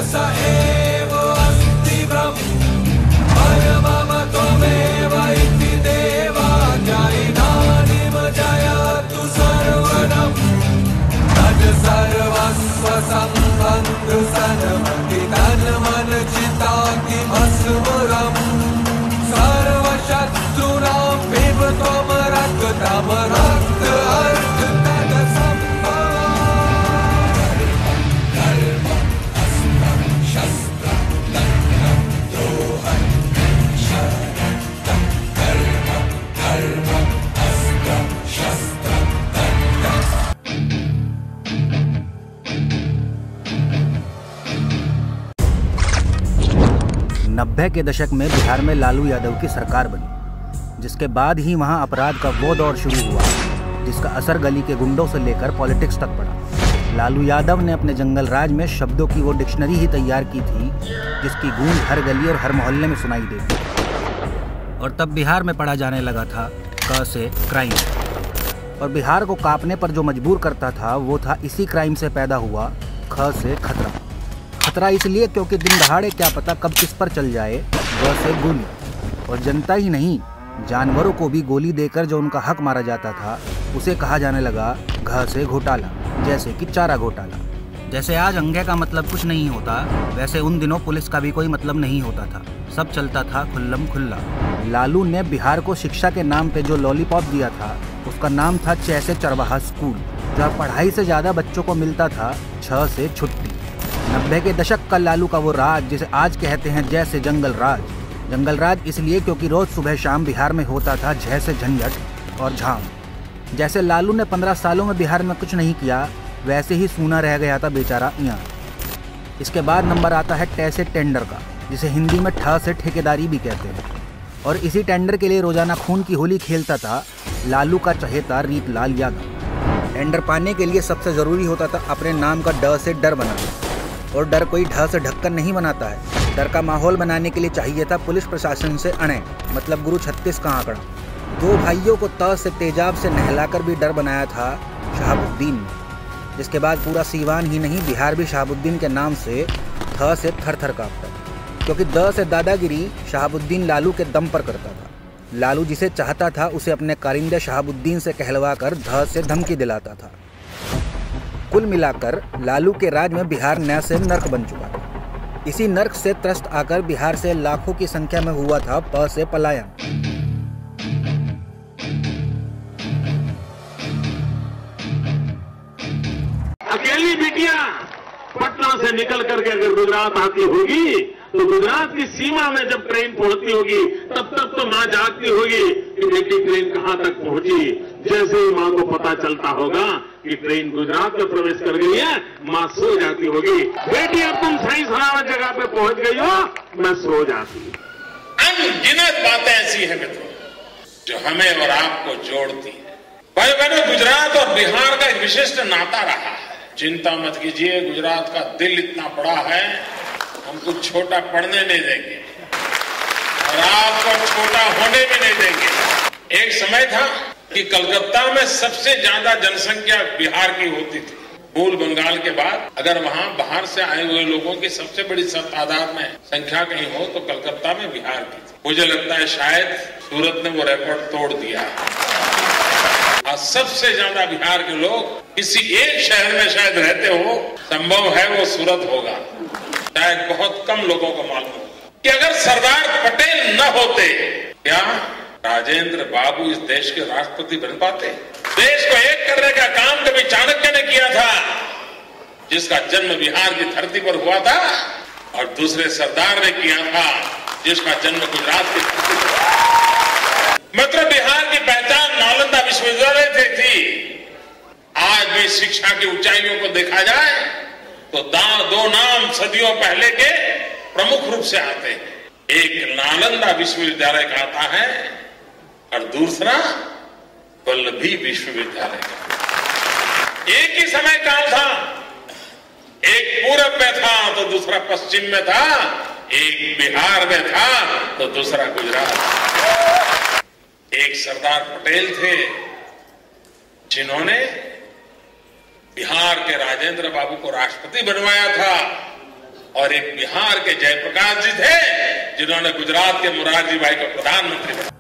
स एव अस्ति परमम त्वमेव इति देवा इदानीं जयतु सर्वदं तत् सर्वस्व सम्बन्ध सन्मति तन् मन चिताति भस्मरम् सर्वशत्रूणां पिब त्वं रक्तं रक्त अर्थ तद नब्बे के दशक में बिहार में लालू यादव की सरकार बनी, जिसके बाद ही वहां अपराध का वो दौर शुरू हुआ जिसका असर गली के गुंडों से लेकर पॉलिटिक्स तक पड़ा। लालू यादव ने अपने जंगल राज में शब्दों की वो डिक्शनरी ही तैयार की थी जिसकी गूंज हर गली और हर मोहल्ले में सुनाई देती। और तब बिहार में पढ़ा जाने लगा था क से क्राइम, और बिहार को कांपने पर जो मजबूर करता था वो था इसी क्राइम से पैदा हुआ ख से खतरा। खतरा इसलिए क्योंकि दिन दहाड़े क्या पता कब किस पर चल जाए, ग से गोली। और जनता ही नहीं, जानवरों को भी गोली देकर जो उनका हक मारा जाता था उसे कहा जाने लगा घ से घोटाला, जैसे कि चारा घोटाला। जैसे आज अंगे का मतलब कुछ नहीं होता, वैसे उन दिनों पुलिस का भी कोई मतलब नहीं होता था, सब चलता था खुल्लम खुल्ला। लालू ने बिहार को शिक्षा के नाम पे जो लॉलीपॉप दिया था उसका नाम था 6 से चरवाहा स्कूल, जहाँ पढ़ाई से ज़्यादा बच्चों को मिलता था 6 से छुट्टी। 90 के दशक का लालू का वो राज जिसे आज कहते हैं जैसे जंगल राज। जंगल राज इसलिए क्योंकि रोज सुबह शाम बिहार में होता था झ से झंझट और झाम। जैसे लालू ने 15 सालों में बिहार में कुछ नहीं किया, वैसे ही सूना रह गया था बेचारा यहाँ। इसके बाद नंबर आता है ट से टेंडर का, जिसे हिंदी में ठ से ठेकेदारी भी कहते हैं। और इसी टेंडर के लिए रोजाना खून की होली खेलता था लालू का चहेता रीतलाल यादव। टेंडर पाने के लिए सबसे ज़रूरी होता था अपने नाम का ड से डर बनाना, और डर कोई ढ से ढक्कन नहीं बनाता है। डर का माहौल बनाने के लिए चाहिए था पुलिस प्रशासन से अणे, मतलब गुरु 36 का आंकड़ा। 2 भाइयों को त से तेजाब से नहलाकर भी डर बनाया था शहाबुद्दीन ने, जिसके बाद पूरा सीवान ही नहीं बिहार भी शहाबुद्दीन के नाम से थ से थर थर कांपता, क्योंकि द से दादागिरी शहाबुद्दीन लालू के दम पर करता था। लालू जिसे चाहता था उसे अपने कारिंदे शहाबुद्दीन से कहलवा कर ध से धमकी दिलाता था। कुल मिलाकर लालू के राज में बिहार न से नर्क बन चुका था। इसी नर्क से त्रस्त आकर बिहार से लाखों की संख्या में हुआ था प से पलायन। अकेली बिटिया पटना से निकल करके अगर गुजरात आती होगी तो गुजरात की सीमा में जब ट्रेन पहुंचती होगी तब तक तो मां जागती होगी कि बेटी ट्रेन कहां तक पहुंची। जैसे ही मां को पता चलता होगा कि ट्रेन गुजरात में प्रवेश कर गई है, मां सो जाती होगी। बेटी अब तुम सही सलामत जगह पे पहुंच गई हो, मैं सो जाती हूं। अनगिनत बातें ऐसी है मित्रों जो हमें और आपको जोड़ती है। भाई बहनों, गुजरात और बिहार का एक विशिष्ट नाता रहा है। चिंता मत कीजिए, गुजरात का दिल इतना बड़ा है हम कुछ छोटा पढ़ने नहीं देंगे और आपको छोटा होने भी नहीं देंगे। एक समय था कि कलकत्ता में सबसे ज्यादा जनसंख्या बिहार की होती थी। मूल बंगाल के बाद अगर वहां बाहर से आए हुए लोगों की सबसे बड़ी तादाद में संख्या कहीं हो तो कलकत्ता में बिहार की थी। मुझे लगता है शायद सूरत ने वो रिकॉर्ड तोड़ दिया। आज सबसे ज्यादा बिहार के लोग किसी एक शहर में शायद रहते हो, संभव है वो सूरत होगा। शायद बहुत कम लोगों को मालूम होगा कि अगर सरदार पटेल न होते क्या राजेंद्र बाबू इस देश के राष्ट्रपति बन पाते? देश को एक करने का काम कभी चाणक्य ने किया था, जिसका जन्म बिहार की धरती पर हुआ था, और दूसरे सरदार ने किया था जिसका जन्म गुजरात की धरती पर। मतलब बिहार की पहचान नालंदा विश्वविद्यालय से थी। आज भी शिक्षा की ऊंचाइयों को देखा जाए तो 2 नाम सदियों पहले के प्रमुख रूप से आते हैं। एक नालंदा विश्वविद्यालय का आता है और दूसरा वल्लभी विश्वविद्यालय का। एक ही समय काल था, एक पूरब में था तो दूसरा पश्चिम में था, एक बिहार में था तो दूसरा गुजरात। एक सरदार पटेल थे जिन्होंने बिहार के राजेंद्र बाबू को राष्ट्रपति बनवाया था और एक बिहार के जयप्रकाश जी थे जिन्होंने गुजरात के मोरारजी भाई को प्रधानमंत्री बनाया।